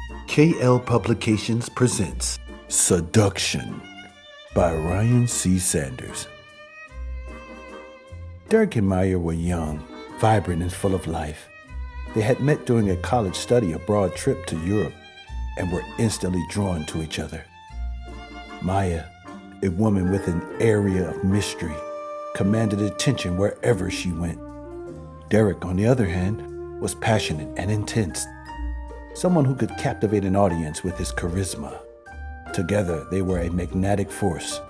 KL Publications presents Seduction by Ryan C. Sanders. Derek and Maya were young, vibrant, and full of life. They had met during a college study abroad trip to Europe and were instantly drawn to each other. Maya, a woman with an area of mystery, commanded attention wherever she went. Derek, on the other hand, was passionate and intense, someone who could captivate an audience with his charisma. Together, they were a magnetic force.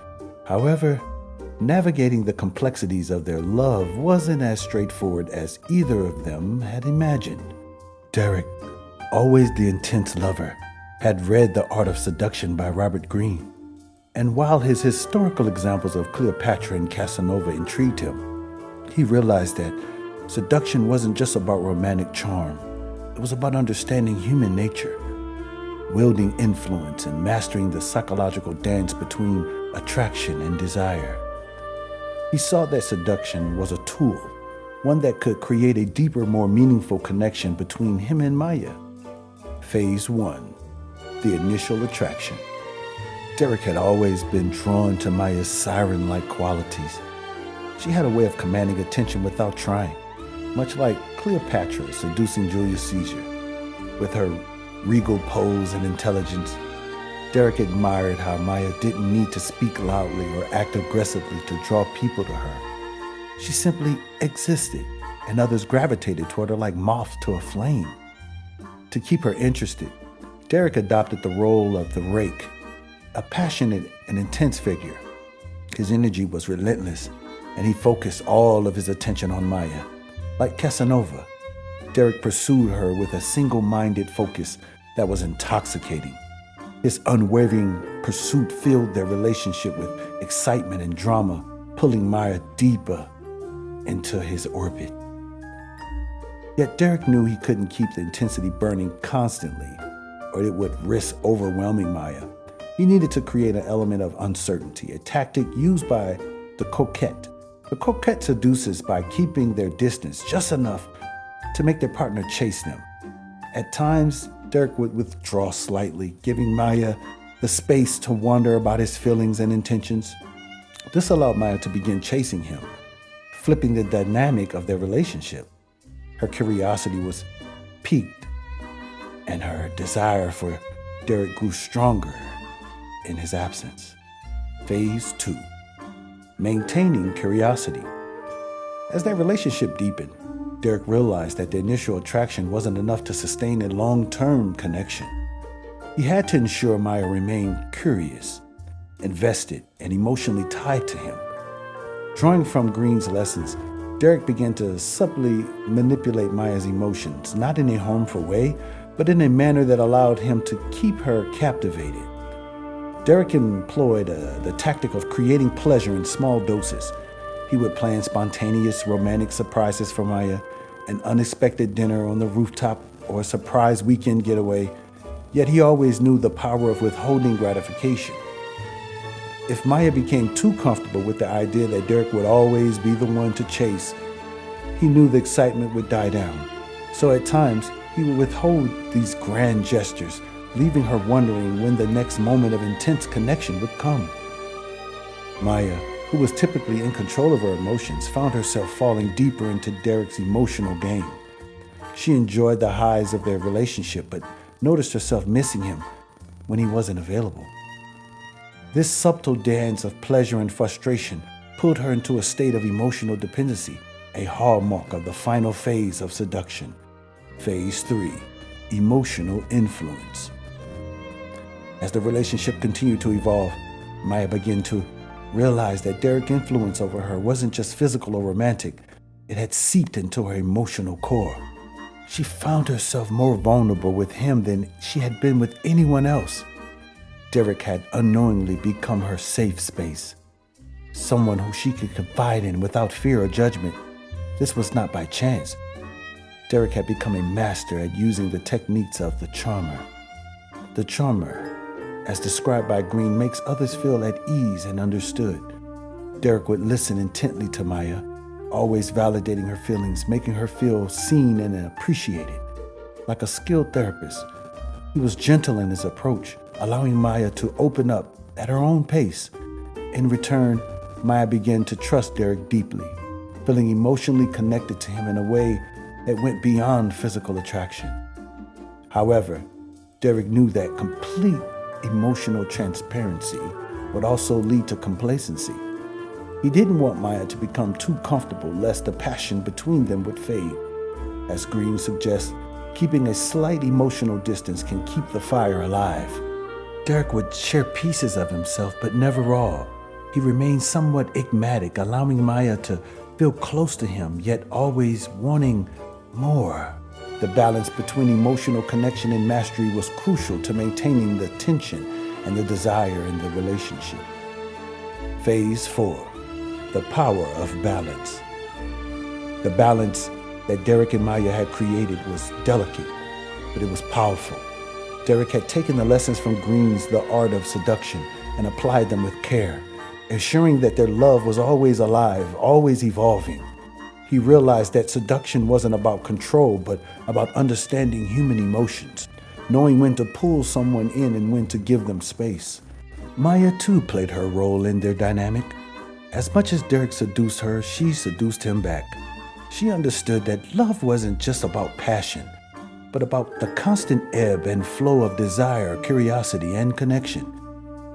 However, navigating the complexities of their love wasn't as straightforward as either of them had imagined. Derek, always the intense lover, had read The Art of Seduction by Robert Greene. And while his historical examples of Cleopatra and Casanova intrigued him, he realized that seduction wasn't just about romantic charm. It was about understanding human nature, wielding influence, and mastering the psychological dance between attraction and desire. He saw that seduction was a tool, one that could create a deeper, more meaningful connection between him and Maya. Phase 1, the initial attraction. Derek had always been drawn to Maya's siren-like qualities. She had a way of commanding attention without trying, much like Cleopatra seducing Julius Caesar. With her regal pose and intelligence, Derek admired how Maya didn't need to speak loudly or act aggressively to draw people to her. She simply existed, and others gravitated toward her like moths to a flame. To keep her interested, Derek adopted the role of the rake, a passionate and intense figure. His energy was relentless, and he focused all of his attention on Maya. Like Casanova, Derek pursued her with a single-minded focus that was intoxicating. His unwavering pursuit filled their relationship with excitement and drama, pulling Maya deeper into his orbit. Yet Derek knew he couldn't keep the intensity burning constantly, or it would risk overwhelming Maya. He needed to create an element of uncertainty, a tactic used by the coquette. The coquette seduces by keeping their distance just enough to make their partner chase them. At times, Derek would withdraw slightly, giving Maya the space to wonder about his feelings and intentions. This allowed Maya to begin chasing him, flipping the dynamic of their relationship. Her curiosity was piqued, and her desire for Derek grew stronger in his absence. Phase 2. Maintaining curiosity. As their relationship deepened, Derek realized that the initial attraction wasn't enough to sustain a long-term connection. He had to ensure Maya remained curious, invested, and emotionally tied to him. Drawing from Greene's lessons, Derek began to subtly manipulate Maya's emotions, not in a harmful way, but in a manner that allowed him to keep her captivated. Derek employed the tactic of creating pleasure in small doses. He would plan spontaneous romantic surprises for Maya, an unexpected dinner on the rooftop or a surprise weekend getaway, yet he always knew the power of withholding gratification. If Maya became too comfortable with the idea that Derek would always be the one to chase, he knew the excitement would die down. So at times, he would withhold these grand gestures, leaving her wondering when the next moment of intense connection would come. Maya, who was typically in control of her emotions, found herself falling deeper into Derek's emotional game. She enjoyed the highs of their relationship, but noticed herself missing him when he wasn't available. This subtle dance of pleasure and frustration pulled her into a state of emotional dependency, a hallmark of the final phase of seduction. Phase 3, emotional influence. As the relationship continued to evolve, Maya began to realize that Derek's influence over her wasn't just physical or romantic. It had seeped into her emotional core. She found herself more vulnerable with him than she had been with anyone else. Derek had unknowingly become her safe space, someone who she could confide in without fear or judgment. This was not by chance. Derek had become a master at using the techniques of the charmer. The charmer, as described by Greene, makes others feel at ease and understood. Derek would listen intently to Maya, always validating her feelings, making her feel seen and appreciated. Like a skilled therapist, He was gentle in his approach, allowing Maya to open up at her own pace. In return, Maya began to trust Derek deeply, feeling emotionally connected to him in a way that went beyond physical attraction. However, Derek knew that complete emotional transparency would also lead to complacency. He didn't want Maya to become too comfortable lest the passion between them would fade. As Green suggests, keeping a slight emotional distance can keep the fire alive. Derek would share pieces of himself, but never all. He remained somewhat enigmatic, allowing Maya to feel close to him, yet always wanting more. The balance between emotional connection and mastery was crucial to maintaining the tension and the desire in the relationship. Phase 4. The power of balance. The balance that Derek and Maya had created was delicate, but it was powerful. Derek had taken the lessons from Green's The Art of Seduction and applied them with care, ensuring that their love was always alive, always evolving. He realized that seduction wasn't about control, but about understanding human emotions, knowing when to pull someone in and when to give them space. Maya too played her role in their dynamic. As much as Derek seduced her, she seduced him back. She understood that love wasn't just about passion, but about the constant ebb and flow of desire, curiosity, and connection.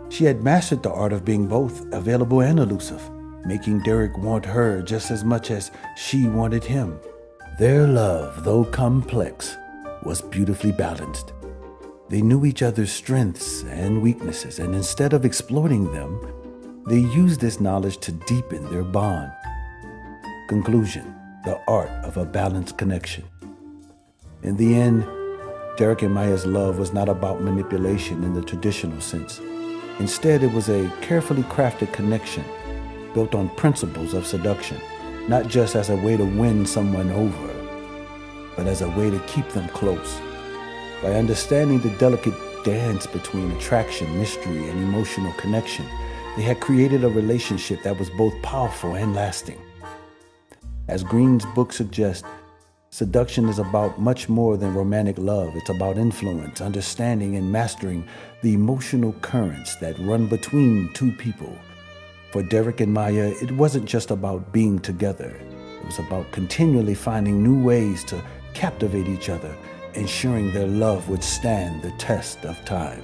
She had mastered the art of being both available and elusive, making Derek want her just as much as she wanted him. Their love, though complex, was beautifully balanced. They knew each other's strengths and weaknesses, and instead of exploiting them, they used this knowledge to deepen their bond. Conclusion: the art of a balanced connection. In the end, Derek and Maya's love was not about manipulation in the traditional sense. Instead, it was a carefully crafted connection built on principles of seduction, not just as a way to win someone over, but as a way to keep them close. By understanding the delicate dance between attraction, mystery, and emotional connection, they had created a relationship that was both powerful and lasting. As Green's book suggests, seduction is about much more than romantic love. It's about influence, understanding, and mastering the emotional currents that run between two people. For Derek and Maya, it wasn't just about being together. It was about continually finding new ways to captivate each other, ensuring their love would stand the test of time.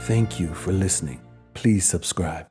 Thank you for listening. Please subscribe.